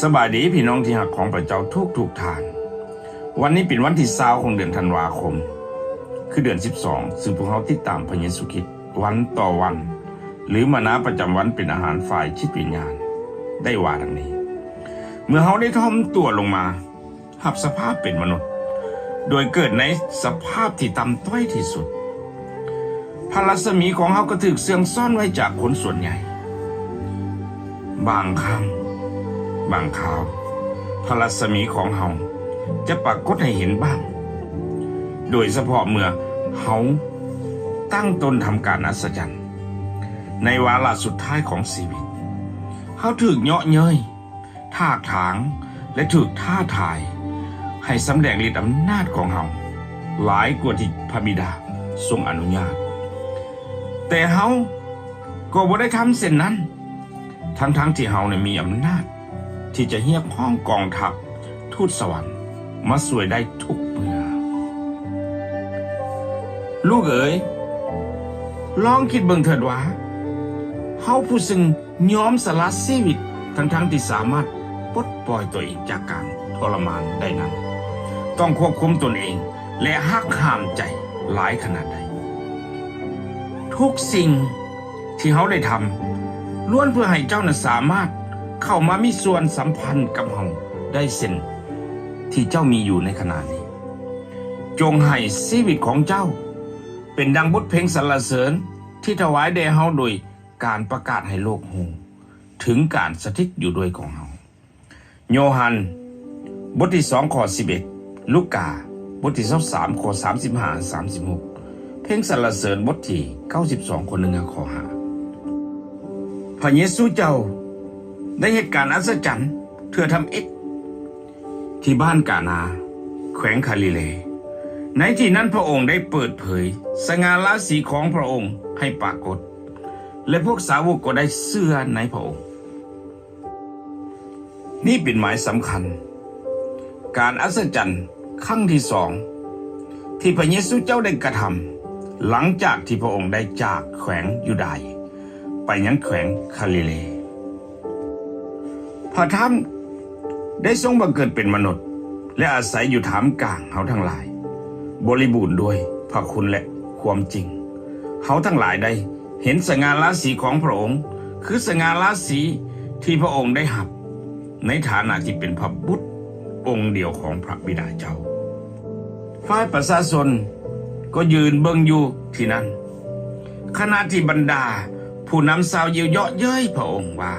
สบายดีพี่น้องที่หักของพระเจ้าทุกท่านวันนี้เป็นวันที่20ของเดือนธันวาคมคือเดือน12ซึ่งพวกเราติดตามพระเยซูคริสต์วันต่อวันหรือมานะประจำวันเป็นอาหารฝ่ายจิตวิญญาณได้ว่าดังนี้เมื่อเราได้ถ่อมตัวลงมาหับสภาพเป็นมนุษย์โดยเกิดในสภาพที่ต่ำต้อยที่สุดพระรัศมีของเราก็ถูกเสื่องซ่อนไว้จากคนส่วนใหญ่บางครั้งบางคราวพระรัศมีของเราจะปรากฏให้เห็นบ้างโดยเฉพาะเมื่อเราตั้งตนทำการอัศจรรย์ในวาระสุดท้ายของชีวิตเขาถูกเยาะเย้ยทากถางและถูกท้าทายให้สำแดงฤทธิ์อำนาจของเราหลายกว่าที่พระบิดาทรงอนุญาตแต่เขาก็บ่ได้ทำเช่นนั้นทั้งที่เรามีอำนาจที่จะเรียกห้องกองทัพทูตสวรรค์มาช่วยได้ทุกเมื่อลูกเอ๋ยลองคิดเบิ่งเถิดว่าเฮาผู้ซึ่งยอมสละชีวิตทั้งที่สามารถปลดปล่อยตัวเองจากการทรมานได้นั้นต้องควบคุมตนเองและหักห้ามใจหลายขนาดใดทุกสิ่งที่เฮาได้ทำล้วนเพื่อให้เจ้าสามารถเข้ามามีส่วนสัมพันธ์กับเฮาได้เส้นที่เจ้ามีอยู่ในขณะนี้จงให้ชีวิตของเจ้าเป็นดังบทเพลงสรรเสริญที่ถวายแด่เฮาโดยการประกาศให้โลกรู้ถึงการสถิตอยู่ด้วยของเฮาโยฮันบทที่2ข้อ11ลูกาบทที่23ข้อ35 36เพลงสรรเสริญบทที่92ข้อ1ข้อ5พระเยซูเจ้าได้เหตุการณ์อัศจรรย์เพื่อทำอิฐที่บ้านกานาแขวงคาลิเลในที่นั้นพระองค์ได้เปิดเผยสง่าราศีของพระองค์ให้ปรากฏและพวกสาวกก็ได้เชื่อในพระองค์นี่เป็นหมายสำคัญการอัศจรรย์ครั้งที่2ที่พระเยซูเจ้าได้กระทำหลังจากที่พระองค์ได้จากแขวงยูดาห์ไปยังแขวงคาลิเลพระธรรมได้ทรงบังเกิดเป็นมนุษย์และอาศัยอยู่ท่ามกลางเฮาทั้งหลายบริบูรณ์ด้วยพระคุณและความจริงเฮาทั้งหลายได้เห็นสง่าราศีของพระองค์คือสง่าราศีที่พระองค์ได้หับในฐานะที่เป็นพระบุตรองค์เดียวของพระบิดาเจ้าฝ่ายประชาชนก็ยืนเบิ่งอยู่ที่นั่นขณะที่บรรดาผู้นำชาวยิวเยาะเย้ยพระองค์ว่า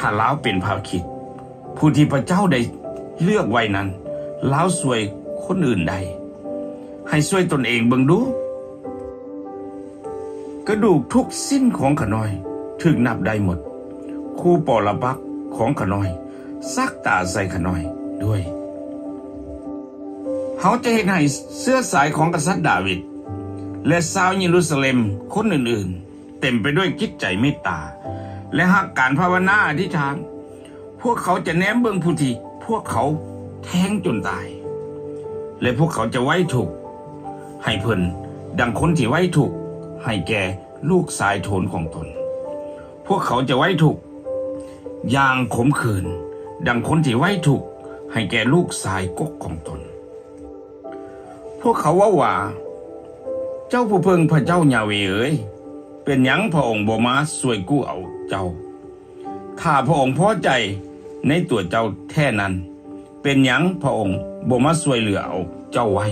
ถ้าลาวเป็นพระคริสต์ผู้ที่พระเจ้าได้เลือกไว้นั้นลาวช่วยคนอื่นได้ให้ช่วยตนเองเบิ่งดูกระดูกทุกสิ้นของขน้อยถึกนับได้หมดคู่ปรปักษ์ของขน้อยซักตาใส่ขน้อยด้วยเขาจะเห็นให้เสื้อสายของกษัตริย์ดาวิดและชาวเยรูซาเล็มคนอื่นๆเต็มไปด้วยจิตใจเมตตาและหักการภาวนาอธิษฐานพวกเขาจะแนมเบิ่งผู้ที่พวกเขาแทงจนตายและพวกเขาจะไว้ทุกข์ให้เพิ่นดังคนที่ไว้ทุกข์ให้แก่ลูกสายโถนของตนพวกเขาจะไว้ทุกข์อย่างขมขื่นดังคนที่ไว้ทุกข์ให้แก่ลูกสายกกของตนพวกเขาว่าเจ้าผู้เพิ่งพระเจ้ายาเวห์เอ๋ยเป็นหยังพระองค์บ่มาช่วยกู้เอาเจ้าถ้าพระองค์พอใจในตัวเจ้าแท้นั้นเป็นหยังพระองค์บ่มาช่วยเหลือเอาเจ้าไว้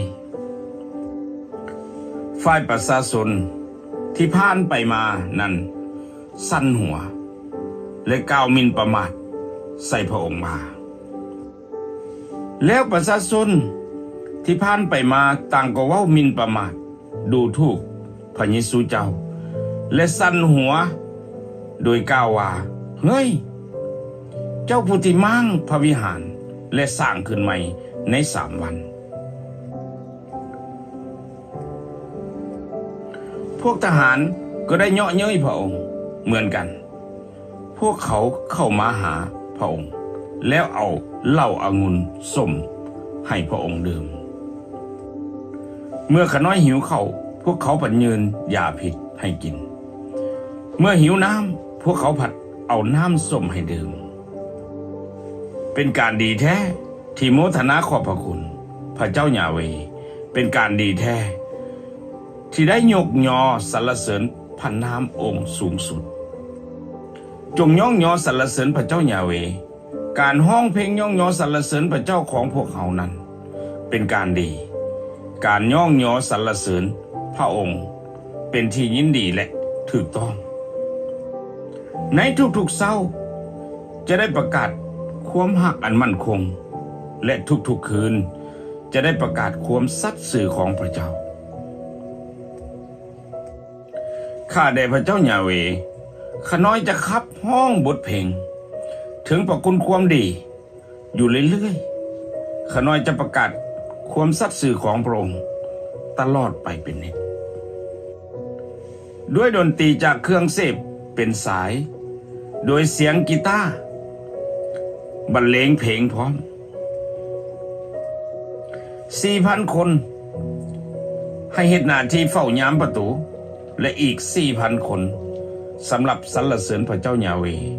ฝ่ายประชาชนที่ผ่านไปมานั้นสั่นหัวและกล่าวหมิ่นประมาทใส่พระองค์มาแล้วประชาชนที่ผ่านไปมาต่างก็เว้าหมิ่นประมาทดูถูกพระเยซูเจ้าและสั่นหัวโดยกล่าวว่าเฮ้ยเจ้าผู้ที่มั่งพระวิหารและสร้างขึ้นใหม่ใน3 วันพวกทหารก็ได้เยาะเย้ยพระองค์เหมือนกันพวกเขาเข้ามาหาพระองค์แล้วเอาเหล้าองุ่นส้มให้พระองค์ดื่มเมื่อขน้อยหิวข้าวพวกเขาผัดยืนยาพิษให้กินเมื่อหิวน้ำพวกเขาผัดเอาน้ำส้มให้ดื่ม เป็นการดีแท้ที่โมทนาขอบพระคุณพระเจ้ายาเวห์เป็นการดีแท้ที่ได้ยกยอสรรเสริญพระนามองค์สูงสุดจงย่องยอสรรเสริญพระเจ้ายาเวห์การห้องเพลงย่องยอสรรเสริญพระเจ้าของพวกเขานั้นเป็นการดีการย่องยอสรรเสริญพระองค์เป็นที่ยินดีและถูกต้องในทุกๆเศร้าจะได้ประกาศความหักอันมั่นคงและทุกๆคืนจะได้ประกาศความสัตย์ซื่อของพระเจ้าข้าแต่พระเจ้ายาเวห์ข้าน้อยจะขับห้องบทเพลงถึงพระคุณความดีอยู่เรื่อยๆข้าน้อยจะประกาศความสัตย์ซื่อของพระองค์ตลอดไปเป็นนิจด้วยดนตรีจากเครื่องเสพเป็นสายโดยเสียงกีตาร์บรรเลงเพลงพร้อม 4,000 คนให้เฮ็ดหน้าที่เฝ้ายามประตูและอีก 4,000 คนสำหรับสรรเสริญพระเจ้ายาเวห์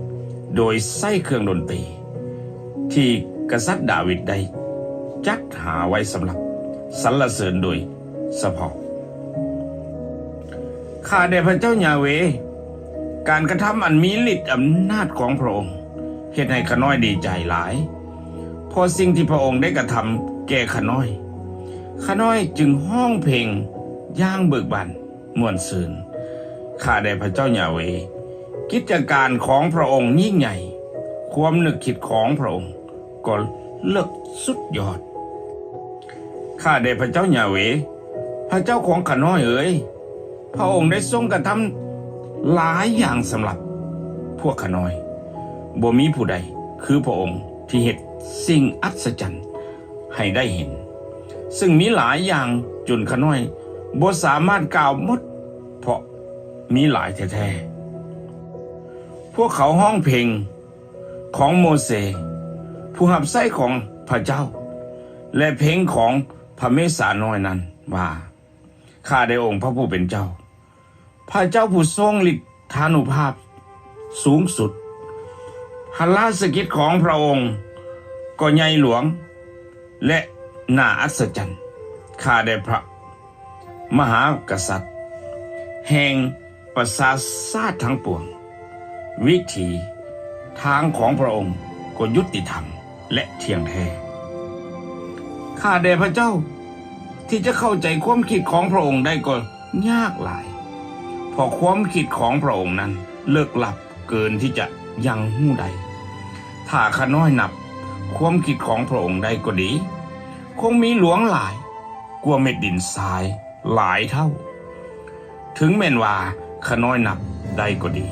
โดยใช้เครื่องดนตรีที่กษัตริย์ดาวิดได้จัดหาไว้สำหรับสรรเสริญโดยเฉพาะข้าแต่พระเจ้ายาเวห์การกระทำอันมีฤทธิ์อำนาจของพระองค์เฮ็ดให้ข้าน้อยดีใจหลายเพราะสิ่งที่พระองค์ได้กระทำแก่ข้าน้อยจึงห้องเพลงย่างเบิกบานม่วนซื่นข้าแต่พระเจ้ายาเวห์กิจการของพระองค์ยิ่งใหญ่ความนึกคิดของพระองค์ก็เลิศสุดยอดข้าแต่พระเจ้ายาเวห์พระเจ้าของข้าน้อยเอ๋ยพระองค์ได้ทรงกระทำหลายอย่างสำหรับพวกข้าน้อยบ่มีผู้ใดคือพระองค์ที่เฮ็ดสิ่งอัศจรรย์ให้ได้เห็นซึ่งมีหลายอย่างจนข้าน้อยบ่สามารถกล่าวหมดเพราะมีหลายแท้ๆพวกเขาห้องเพลงของโมเสสผู้หับไส้ของพระเจ้าและเพลงของพระเมสสาน้อยนั้นว่าข้าได้องค์พระผู้เป็นเจ้าพระเจ้าผู้ทรงฤทธานุภาพสูงสุดพระราชกิจของพระองค์ก็ใหญ่หลวงและน่าอัศจรรย์ข้าได้พระมหากษัตริย์แห่งประสาทราชทั้งปวงวิถีทางของพระองค์ก็ยุติธรรมและเที่ยงแท้ข้าแต่พระเจ้าที่จะเข้าใจความคิดของพระองค์ได้ก็ยากหลายเพราะความคิดของพระองค์นั้นเลิกลับเกินที่จะยังหู้ใดถ้าข้าน้อยนับความคิดของพระองค์ได้ก็ดีคงมีหลวงหลายกว่าเม็ดดินทรายหลายเท่าถึงแม้นว่าข้าน้อยนับได้ก็ดี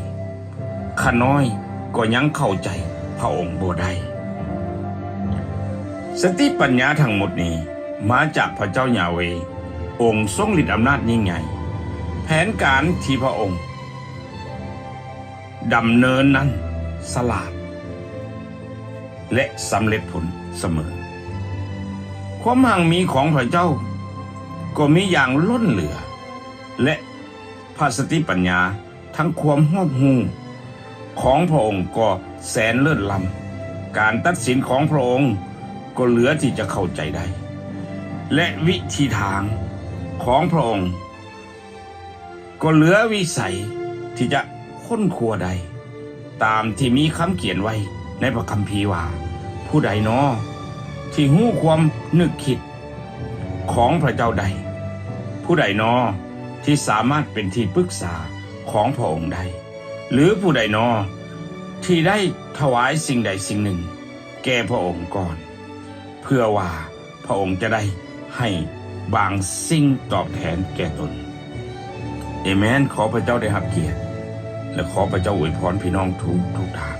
ข้าน้อยก็ยังเข้าใจพระองค์บ่ได้สติปัญญาทั้งหมดนี้มาจากพระเจ้ายาเวห์องค์ทรงฤทธิ์อำนาจยิ่งใหญ่แผนการที่พระองค์ดำเนินนั้นฉลาดและสำเร็จผลเสมอความมั่งมีของพระเจ้าก็มีอย่างล้นเหลือและพระสติปัญญาทั้งความรอบรู้ของพระองค์ก็แสนเลิศล้ำการตัดสินของพระองค์ก็เหลือที่จะเข้าใจได้และวิธีทางของพระองค์ก็เหลือวิสัยที่จะค้นคว้าได้ตามที่มีคำเขียนไว้ในพระคัมภีร์ว่าผู้ใดน้อที่หู้ความนึกคิดของพระเจ้าใดผู้ใดน้อที่สามารถเป็นที่ปรึกษาของพระองค์ได้หรือผู้ใดน้อที่ได้ถวายสิ่งใดสิ่งหนึ่งแก่พระองค์ก่อนเพื่อว่าพระองค์จะได้ให้บางสิ่งตอบแทนแก่ตนเอเมนขอพระเจ้าได้รับเกียรติและขอพระเจ้าอวยพรพี่น้องทุกทาง